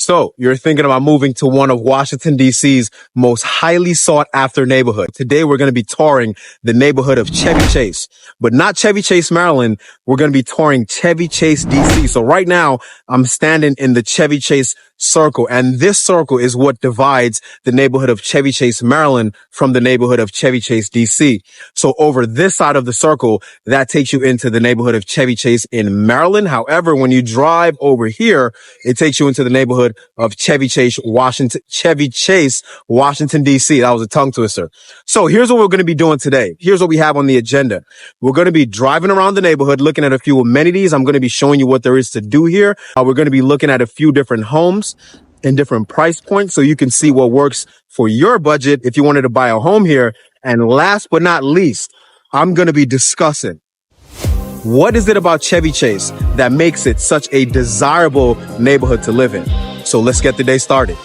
So you're thinking about moving to one of Washington, D.C.'s most highly sought after neighborhood. Today, we're going to be touring the neighborhood of Chevy Chase, but not Chevy Chase, Maryland. We're going to be touring Chevy Chase, D.C. So right now I'm standing in the Chevy Chase circle, and this circle is what divides the neighborhood of Chevy Chase, Maryland from the neighborhood of Chevy Chase, D.C. So over this side of the circle, that takes you into the neighborhood of Chevy Chase in Maryland. However, when you drive over here, it takes you into the neighborhood of Chevy Chase, Washington, D.C. That was a tongue twister. So here's what we're going to be doing today. Here's what we have on the agenda. We're going to be driving around the neighborhood, looking at a few amenities. I'm going to be showing you what there is to do here. We're going to be looking at a few different homes and different price points so you can see what works for your budget if you wanted to buy a home here. And last but not least, I'm going to be discussing what is it about Chevy Chase that makes it such a desirable neighborhood to live in. So let's get the day started.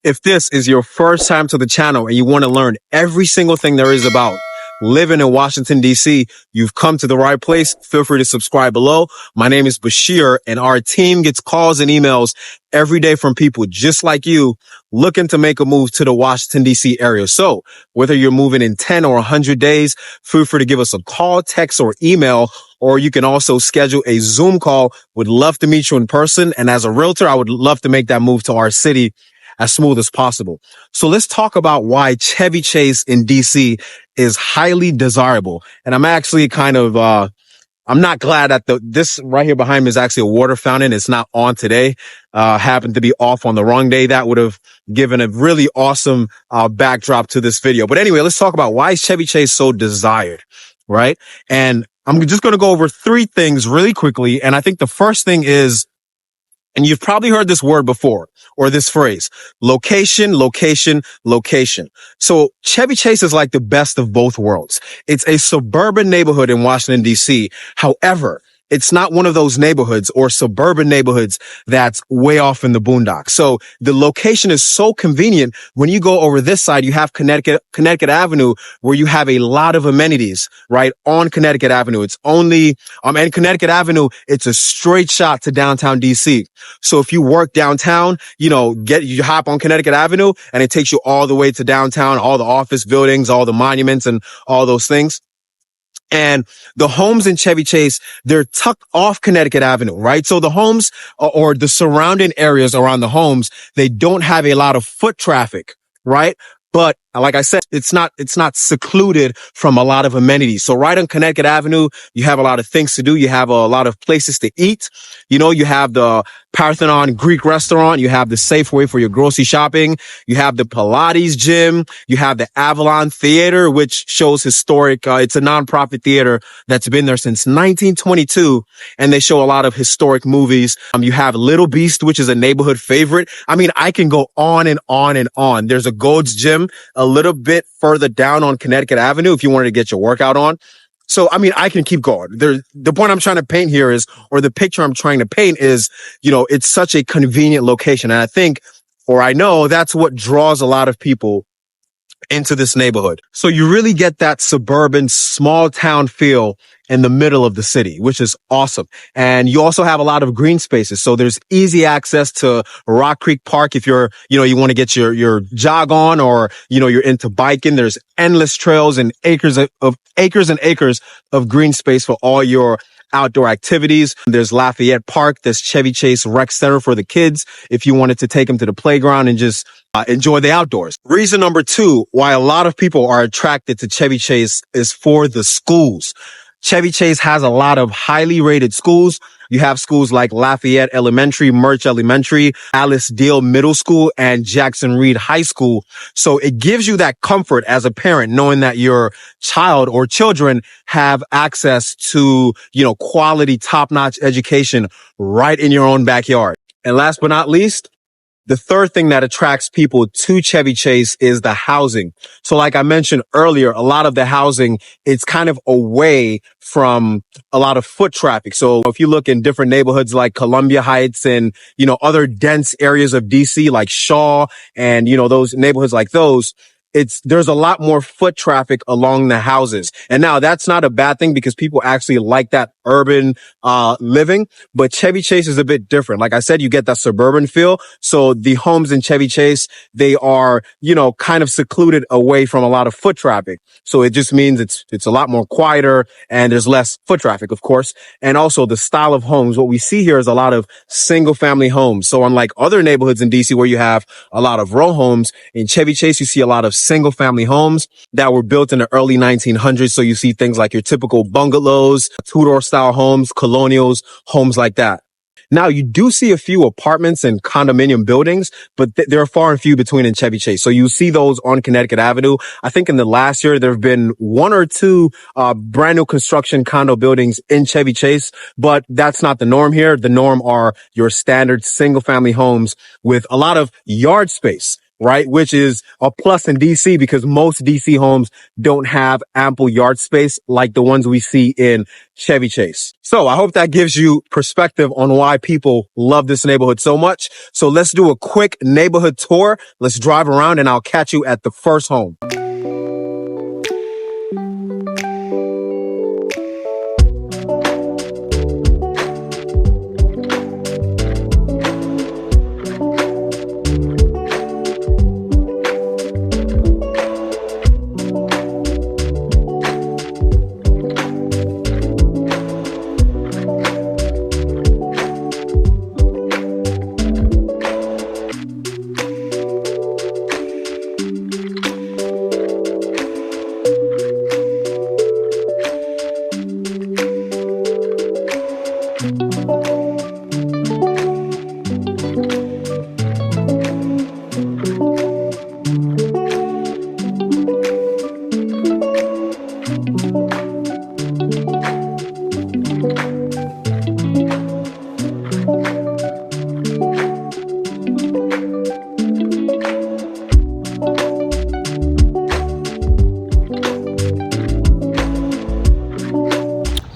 If this is your first time to the channel and you want to learn every single thing there is about living in Washington, D.C., you've come to the right place. Feel free to subscribe below. My name is Bashir, and our team gets calls and emails every day from people just like you looking to make a move to the Washington, D.C. area. So whether you're moving in 10 or 100 days, feel free to give us a call, text, or email, or you can also schedule a Zoom call. Would love to meet you in person. And as a realtor, I would love to make that move to our city as smooth as possible. So let's talk about why Chevy Chase in DC is highly desirable. And I'm actually I'm not glad that this right here behind me is actually a water fountain. It's not on today. Happened to be off on the wrong day. That would have given a really awesome backdrop to this video. But anyway, let's talk about why is Chevy Chase so desired, right? And I'm just going to go over three things really quickly. And I think the first thing is, and you've probably heard this word before, or this phrase, location, location, location. So Chevy Chase is like the best of both worlds. It's a suburban neighborhood in Washington, D.C. However, it's not one of those neighborhoods or suburban neighborhoods that's way off in the boondocks. So the location is so convenient. When you go over this side, you have Connecticut Avenue, where you have a lot of amenities, right? On Connecticut Avenue. It's only, and Connecticut Avenue, it's a straight shot to downtown DC. So if you work downtown, you hop on Connecticut Avenue and it takes you all the way to downtown, all the office buildings, all the monuments and all those things. And the homes in Chevy Chase, they're tucked off Connecticut Avenue, right? So the homes or the surrounding areas around the homes, they don't have a lot of foot traffic, right? But like I said, it's not secluded from a lot of amenities. So right on Connecticut Avenue, you have a lot of things to do. You have a lot of places to eat. You have the Parthenon Greek restaurant. You have the Safeway for your grocery shopping. You have the Pilates gym. You have the Avalon Theater, which shows historic. It's a nonprofit theater that's been there since 1922. And they show a lot of historic movies. You have Little Beast, which is a neighborhood favorite. I mean, I can go on and on and on. There's a Gold's Gym a little bit further down on Connecticut Avenue if you wanted to get your workout on. So, I mean, I can keep going. The point I'm trying to paint here is, or the picture I'm trying to paint is, it's such a convenient location. And I think, or I know that's what draws a lot of people into this neighborhood. So you really get that suburban small town feel in the middle of the city, which is awesome. And you also have a lot of green spaces. So there's easy access to Rock Creek Park if you want to get your jog on, or, you're into biking. There's endless trails and acres and acres of green space for all your outdoor activities. There's Lafayette Park. There's Chevy Chase Rec Center for the kids if you wanted to take them to the playground and just enjoy the outdoors. Reason number two why a lot of people are attracted to Chevy Chase is for the schools. Chevy Chase has a lot of highly rated schools. You have schools like Lafayette Elementary, Murch Elementary, Alice Deal Middle School, and Jackson Reed High School. So it gives you that comfort as a parent, knowing that your child or children have access to, quality, top-notch education right in your own backyard. And last but not least, The third thing that attracts people to Chevy Chase is the housing. So like I mentioned earlier, a lot of the housing, it's kind of away from a lot of foot traffic. So if you look in different neighborhoods like Columbia Heights and, other dense areas of DC like Shaw and, those neighborhoods like those, there's a lot more foot traffic along the houses. And now that's not a bad thing because people actually like that urban, living, but Chevy Chase is a bit different. Like I said, you get that suburban feel. So the homes in Chevy Chase, they are, kind of secluded away from a lot of foot traffic. So it just means it's a lot more quieter and there's less foot traffic, of course. And also the style of homes. What we see here is a lot of single family homes. So unlike other neighborhoods in DC where you have a lot of row homes, in Chevy Chase, you see a lot of single family homes that were built in the early 1900s. So you see things like your typical bungalows, Tudor style homes, colonials, homes like that. Now, you do see a few apartments and condominium buildings, but they're far and few between in Chevy Chase. So you see those on Connecticut Avenue. I think in the last year, there have been one or two brand new construction condo buildings in Chevy Chase, but that's not the norm here. The norm are your standard single family homes with a lot of yard space, right? Which is a plus in DC because most DC homes don't have ample yard space like the ones we see in Chevy Chase. So I hope that gives you perspective on why people love this neighborhood so much. So let's do a quick neighborhood tour. Let's drive around and I'll catch you at the first home.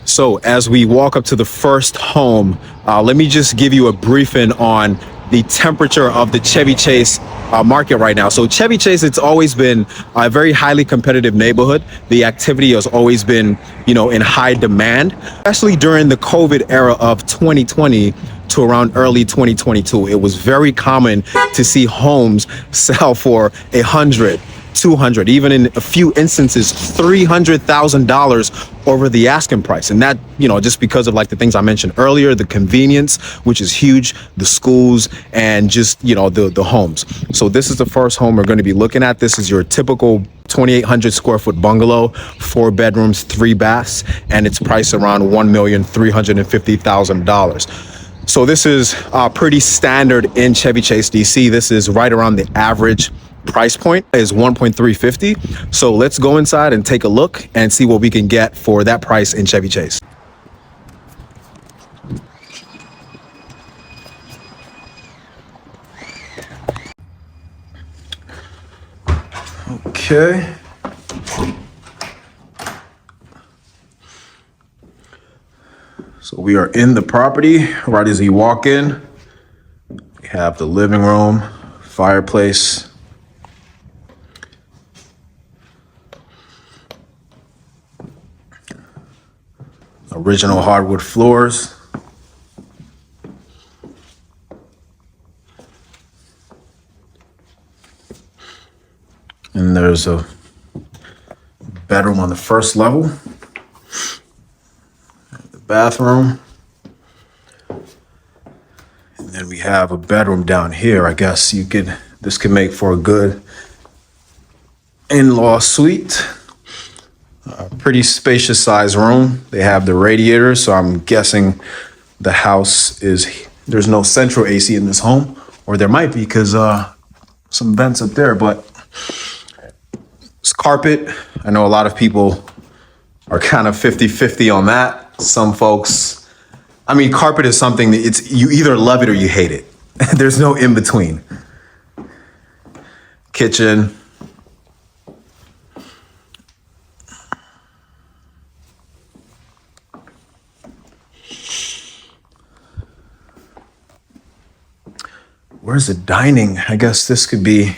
So as we walk up to the first home, let me just give you a briefing on the temperature of the Chevy Chase market right now. So Chevy Chase, it's always been a very highly competitive neighborhood. The activity has always been, in high demand, especially during the COVID era of 2020 to around early 2022. It was very common to see homes sell for 100, 200, even in a few instances, $300,000 over the asking price. And that, just because of like the things I mentioned earlier, the convenience, which is huge, the schools, and just, the homes. So this is the first home we're going to be looking at. This is your typical 2,800 square foot bungalow, 4 bedrooms, 3 baths, and it's priced around $1,350,000. So this is pretty standard in Chevy Chase, DC. This is right around the average price point is $1,350. So let's go inside and take a look and see what we can get for that price in Chevy Chase. Okay. So we are in the property. Right as you walk in, we have the living room, fireplace, original hardwood floors. And there's a bedroom on the first level. The bathroom. And then we have a bedroom down here. I guess this could make for a good in-law suite. A pretty spacious size room. They have the radiators, so I'm guessing the house there's no central AC in this home, or there might be because some vents up there, but it's carpet. I know a lot of people are kind of 50-50 on that. Some folks, carpet is something that you either love it or you hate it. There's no in between. Kitchen. Where's the dining? I guess this could be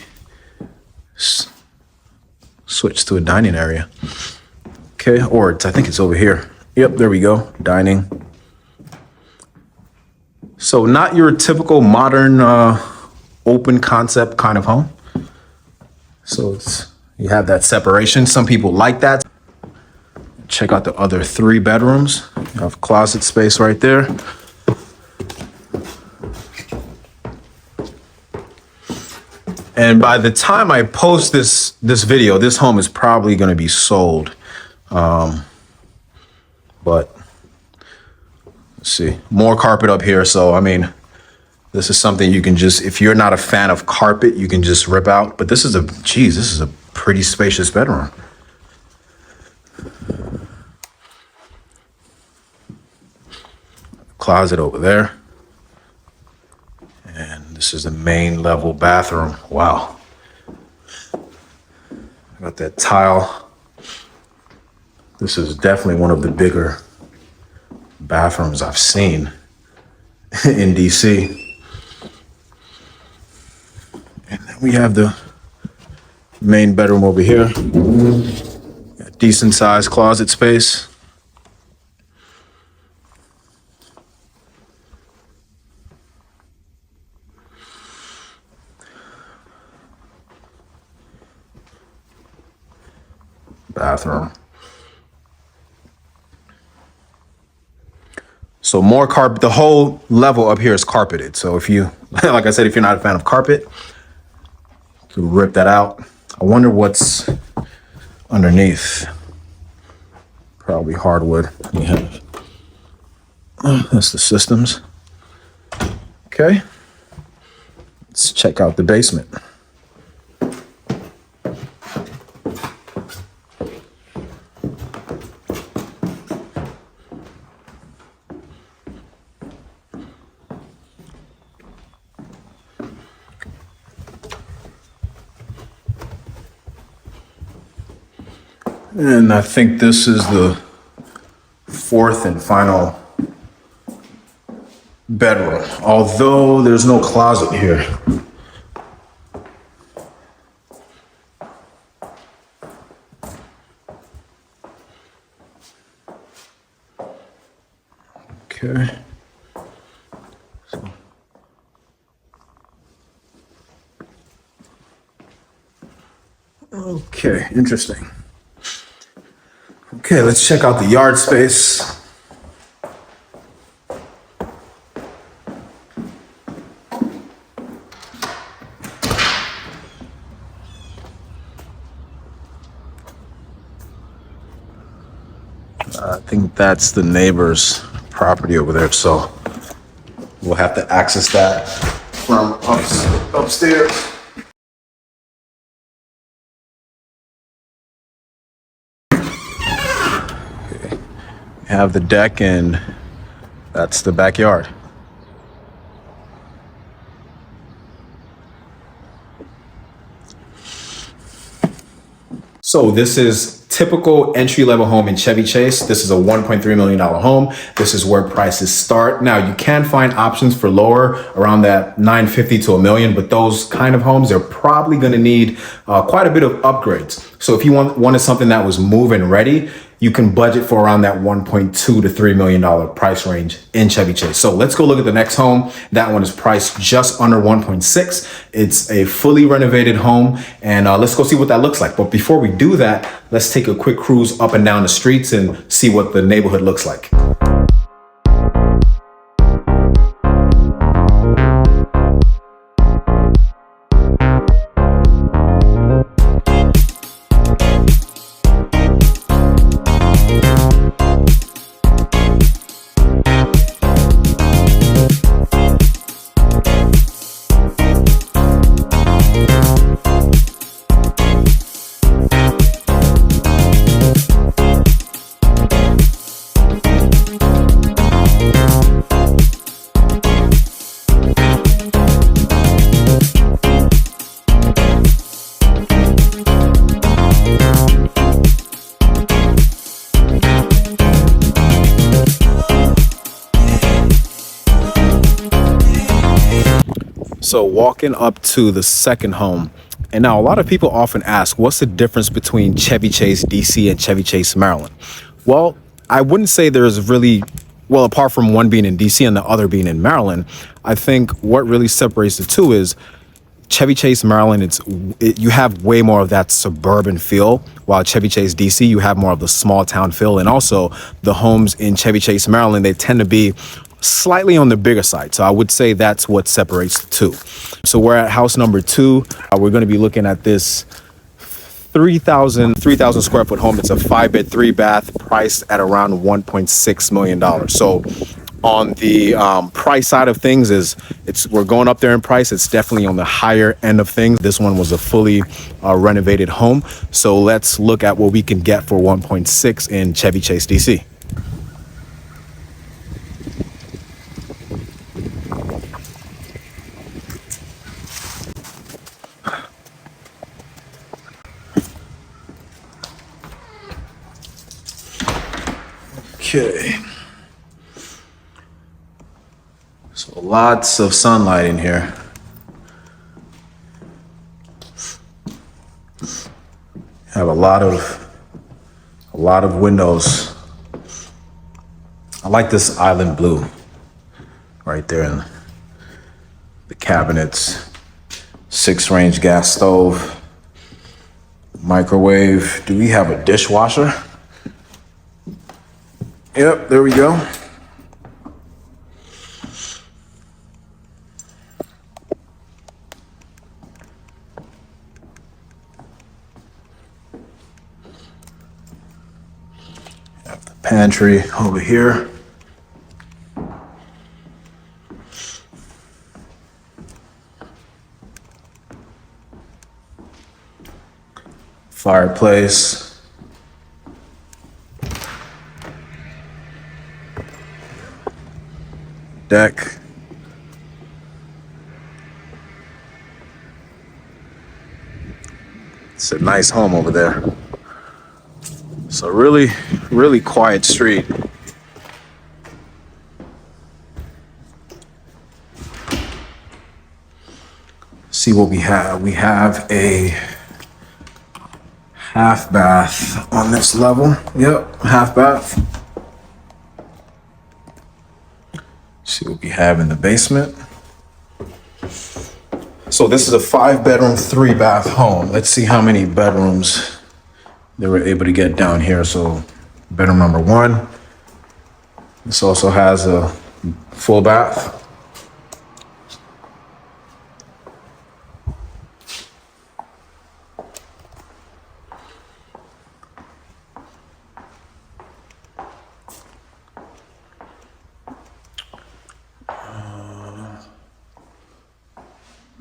switched to a dining area. Okay, or I think it's over here. Yep, there we go, dining. So not your typical modern open concept kind of home. So you have that separation. Some people like that. Check out the other 3 bedrooms. You have closet space right there. And by the time I post this video, this home is probably going to be sold. But let's see, more carpet up here. So, I mean, this is something you can just, if you're not a fan of carpet, you can just rip out. But this is this is a pretty spacious bedroom. Closet over there. And this is the main level bathroom. Wow. Got that tile. This is definitely one of the bigger bathrooms I've seen in DC. And then we have the main bedroom over here. Got decent sized closet space. Bathroom. So more carpet, the whole level up here is carpeted. So if you, like I said, if you're not a fan of carpet, you can rip that out. I wonder what's underneath. Probably hardwood. We have, that's the systems. Okay. Let's check out the basement. And I think this is the 4th and final bedroom, although there's no closet here. Okay. Okay, interesting. Okay, let's check out the yard space. I think that's the neighbor's property over there, so we'll have to access that from upstairs. Have the deck, and that's the backyard. So this is typical entry-level home in Chevy Chase. This is a $1.3 million home. This is where prices start. Now you can find options for lower, around that $950 to $1 million, but those kind of homes, they're probably gonna need quite a bit of upgrades. So if you wanted something that was move-in ready, you can budget for around that $1.2 to $3 million price range in Chevy Chase. So let's go look at the next home. That one is priced just under 1.6. It's a fully renovated home, and let's go see what that looks like. But before we do that, let's take a quick cruise up and down the streets and see what the neighborhood looks like. So walking up to the second home, and now a lot of people often ask, what's the difference between Chevy Chase, DC and Chevy Chase, Maryland? Well, I wouldn't say there's really, well, apart from one being in DC and the other being in Maryland, I think what really separates the two is Chevy Chase, Maryland, you have way more of that suburban feel, while Chevy Chase, DC, you have more of the small town feel. And also the homes in Chevy Chase, Maryland, they tend to be slightly on the bigger side. So I would say that's what separates the two. So we're at house number 2. We're going to be looking at this 3,000 square foot home. It's a 5-bed, 3-bath, priced at around $1.6 million. So on the price side of things, we're going up there in price. It's definitely on the higher end of things. This one was a fully renovated home. So let's look at what we can get for 1.6 in Chevy Chase, DC. Okay. So lots of sunlight in here. Have a lot of windows. I like this island blue right there in the cabinets. 6-range gas stove, microwave. Do we have a dishwasher? Yep, there we go. Have the pantry over here. Fireplace. Deck. It's a nice home over there. It's a really, really quiet street. See what we have. We have a half bath on this level. Yep, half bath. See what we have in the basement. So this is a 5-bedroom, 3-bath home. Let's see how many bedrooms they were able to get down here. So bedroom number 1. This also has a full bath.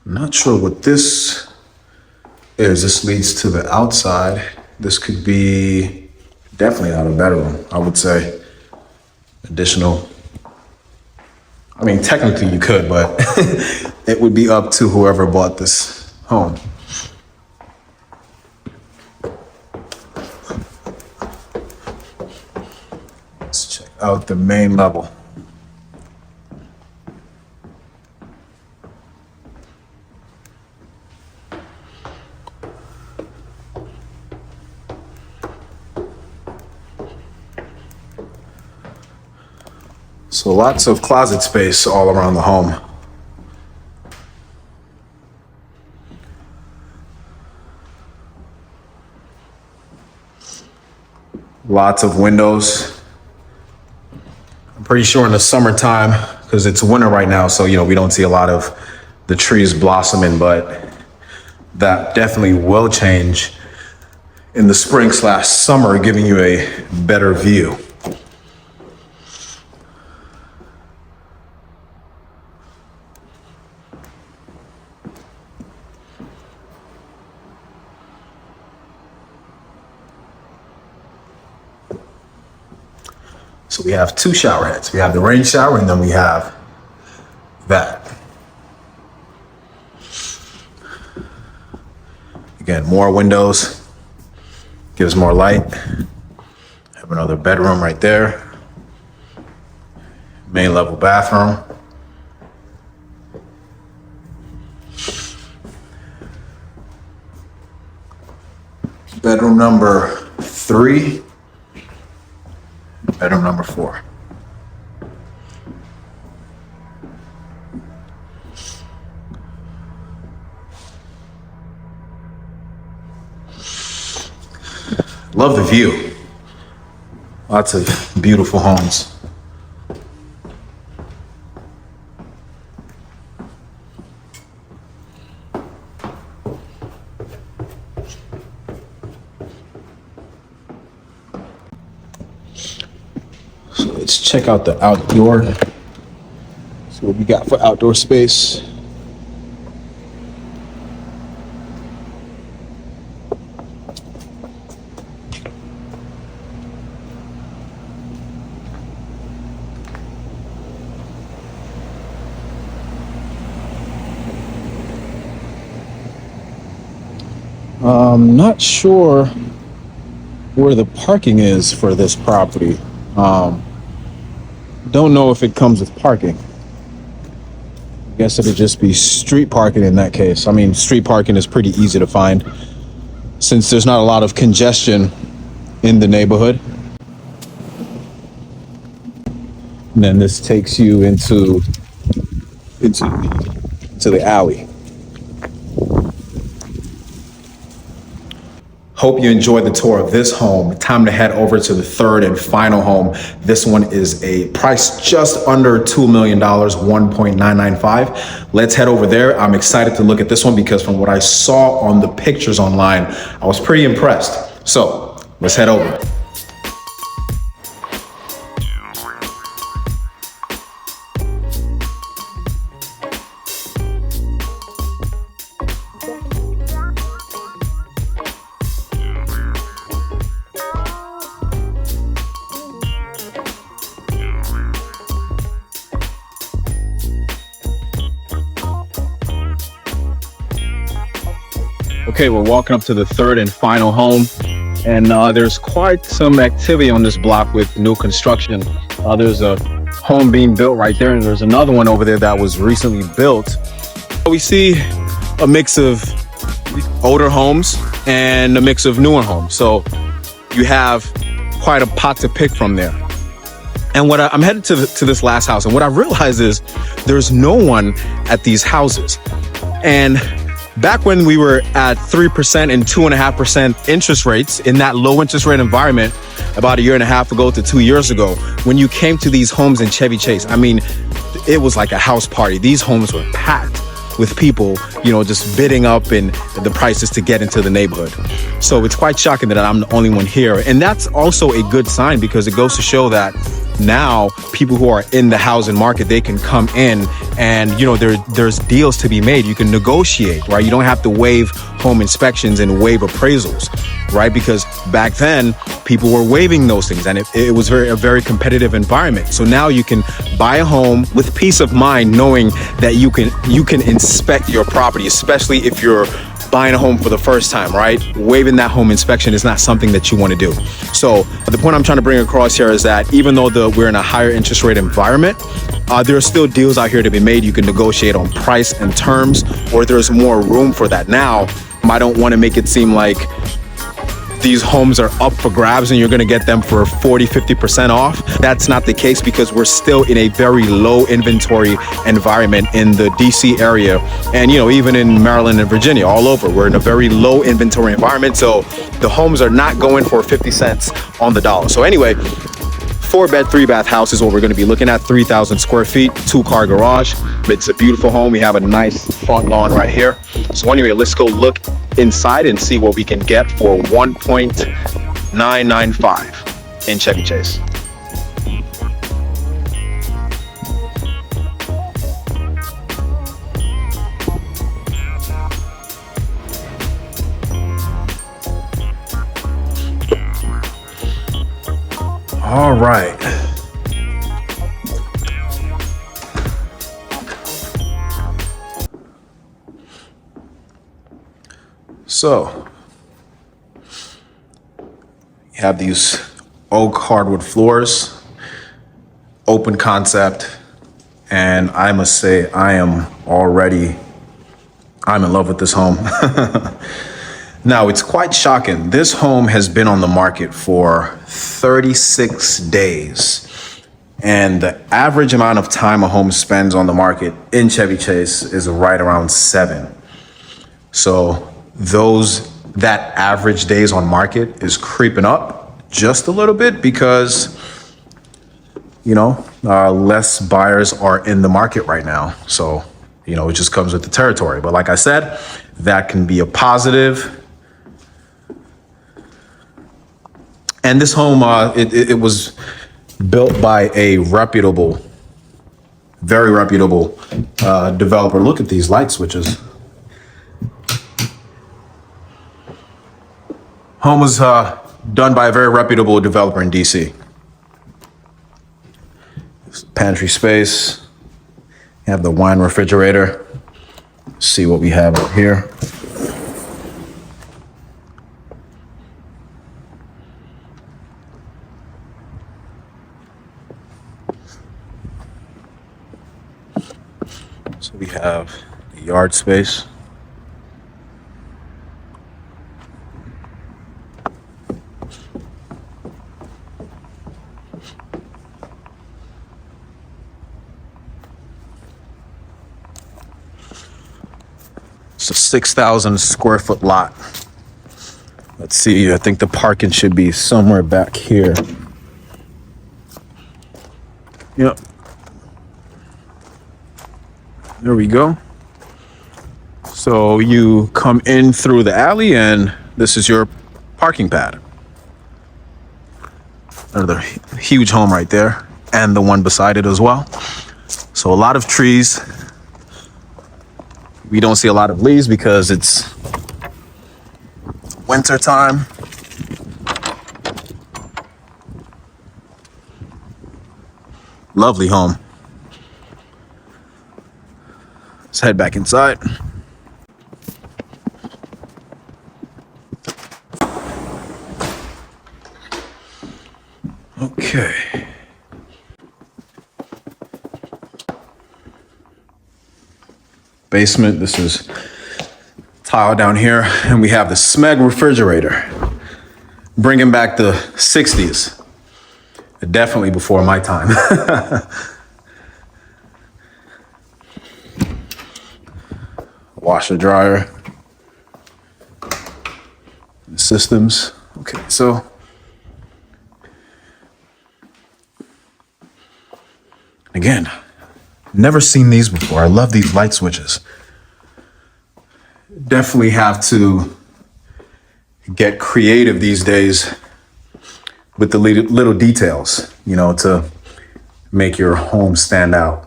Not sure what this is. This leads to the outside. This could be definitely not a bedroom, I would say. Additional. I mean, technically you could, but it would be up to whoever bought this home. Let's check out the main level. So lots of closet space all around the home. Lots of windows. I'm pretty sure in the summertime, because it's winter right now, so we don't see a lot of the trees blossoming, but that definitely will change in the spring/summer, giving you a better view. So we have 2 shower heads. We have the rain shower, and then we have that. Again, more windows, gives more light. Have another bedroom right there. Main level bathroom. Bedroom number 3, bedroom number 4. Love the view. Lots of beautiful homes. So let's check out the outdoor. See what we got for outdoor space. I'm not sure where the parking is for this property. Don't know if it comes with parking. I guess it'd just be street parking in that case. I mean, street parking is pretty easy to find since there's not a lot of congestion in the neighborhood. And then this takes you into the alley. Hope you enjoyed the tour of this home. Time to head over to the third and final home. This one is a price just under $2 million, 1.995. Let's head over there. I'm excited to look at this one because from what I saw on the pictures online, I was pretty impressed. So let's head over. Okay, we're walking up to the third and final home, and there's quite some activity on this block with new construction. There's a home being built right there, and there's another one over there that was recently built. We see a mix of older homes and a mix of newer homes, so you have quite a pot to pick from there. And I'm headed to this last house, and what I realized is there's no one at these houses. And back when we were at 3% and 2.5% interest rates in that low interest rate environment about a year and a half ago to 2 years ago, when you came to these homes in Chevy Chase, I mean, it was like a house party. These homes were packed with people, you know, just bidding up in the prices to get into the neighborhood. So it's quite shocking that I'm the only one here. And that's also a good sign because it goes to show that now people who are in the housing market, they can come in and, you know, there's deals to be made. You can negotiate, right? You don't have to waive home inspections and waive appraisals, right? Because back then people were waiving those things and it was a very competitive environment. So now you can buy a home with peace of mind, knowing that you can inspect your property, especially if you're buying a home for the first time, right? Waiving that home inspection is not something that you want to do. So the point I'm trying to bring across here is that even though we're in a higher interest rate environment, there are still deals out here to be made. You can negotiate on price and terms, or there's more room for that. Now, I don't want to make it seem like these homes are up for grabs and you're going to get them for 40-50% off. That's not the case because we're still in a very low inventory environment in the DC area, and you know, even in Maryland and Virginia, all over, we're in a very low inventory environment. So the homes are not going for 50 cents on the dollar. So anyway, 4-bed, 3-bath house is what we're going to be looking at. 3,000 square feet, 2-car garage. It's a beautiful home. We have a nice front lawn right here. So anyway, let's go look inside and see what we can get for 1.995 in Chevy Chase. All right. So you have these oak hardwood floors, open concept, and I must say I'm in love with this home. Now, it's quite shocking. This home has been on the market for 36 days. And the average amount of time a home spends on the market in Chevy Chase is right around 7. So that average days on market is creeping up just a little bit because, less buyers are in the market right now. So, it just comes with the territory. But like I said, that can be a positive. And this home, it was built by a very reputable developer. Look at these light switches. Home was done by a very reputable developer in DC. Pantry space. You have the wine refrigerator. See what we have out here. So we have the yard space. It's a 6,000 square foot lot. Let's see, I think the parking should be somewhere back here. Yep. There we go. So you come in through the alley and this is your parking pad. Another huge home right there and the one beside it as well. So a lot of trees. We don't see a lot of leaves because it's winter time. Lovely home. Let's head back inside. Okay. Basement, this is tile down here, and we have the Smeg refrigerator. Bringing back the 60s. Definitely before my time. Washer dryer. Systems. Okay, so again, never seen these before. I love these light switches. Definitely have to get creative these days with the little details, to make your home stand out.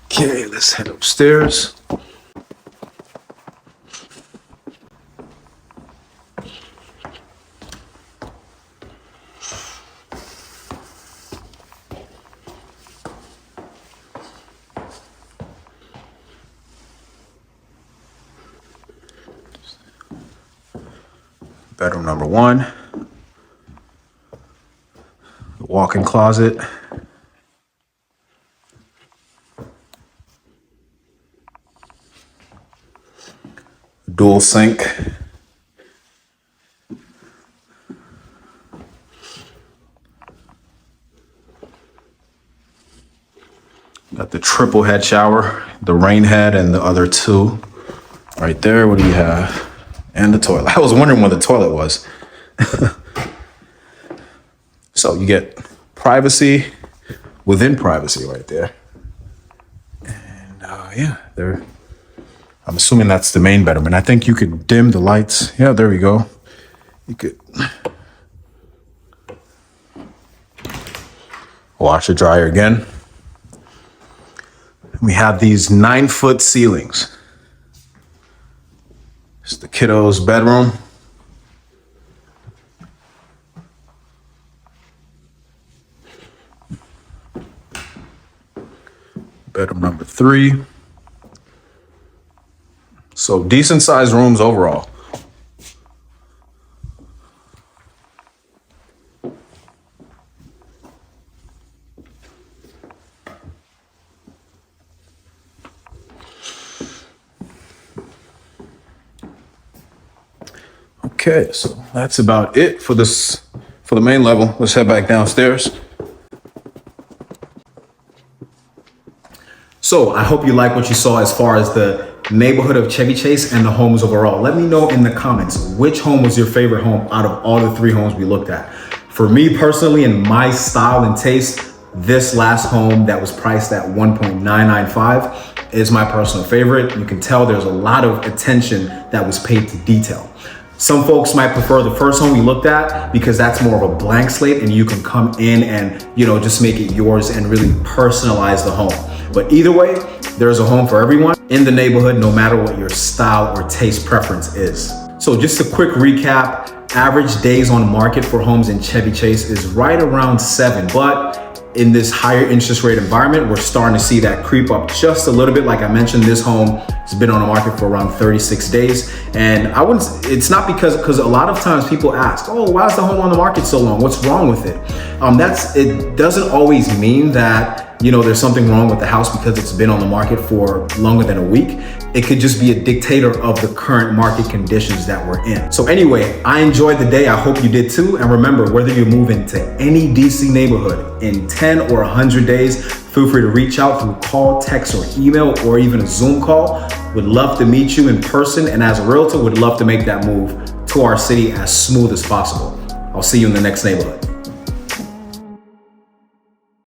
Okay, let's head upstairs. Bedroom number 1. The walk-in closet. Dual sink. Got the triple head shower, the rain head, and the other 2 right there. What do you have? And the toilet. I was wondering what the toilet was. So you get privacy within privacy right there. And yeah, there. I'm assuming that's the main bedroom. And I think you could dim the lights. Yeah, there we go. You could washer dryer again. We have these 9-foot ceilings. It's the kiddo's bedroom. Bedroom number 3. So decent sized rooms overall. Okay, so that's about it for the main level. Let's head back downstairs. So I hope you like what you saw as far as the neighborhood of Chevy Chase and the homes overall. Let me know in the comments, which home was your favorite home out of all the 3 homes we looked at? For me personally, in my style and taste, this last home that was priced at 1.995 is my personal favorite. You can tell there's a lot of attention that was paid to detail. Some folks might prefer the first home we looked at because that's more of a blank slate and you can come in and, just make it yours and really personalize the home. But either way, there's a home for everyone in the neighborhood, no matter what your style or taste preference is. So just a quick recap, average days on market for homes in Chevy Chase is right around 7, but in this higher interest rate environment, we're starting to see that creep up just a little bit. Like I mentioned, this home has been on the market for around 36 days. And it's not because a lot of times people ask, oh, why is the home on the market so long? What's wrong with it? It doesn't always mean that there's something wrong with the house because it's been on the market for longer than a week. It could just be a dictator of the current market conditions that we're in. So anyway, I enjoyed the day. I hope you did too. And remember, whether you move into any DC neighborhood in 10 or 100 days, feel free to reach out through call, text, or email, or even a Zoom call. Would love to meet you in person. And as a realtor, would love to make that move to our city as smooth as possible. I'll see you in the next neighborhood.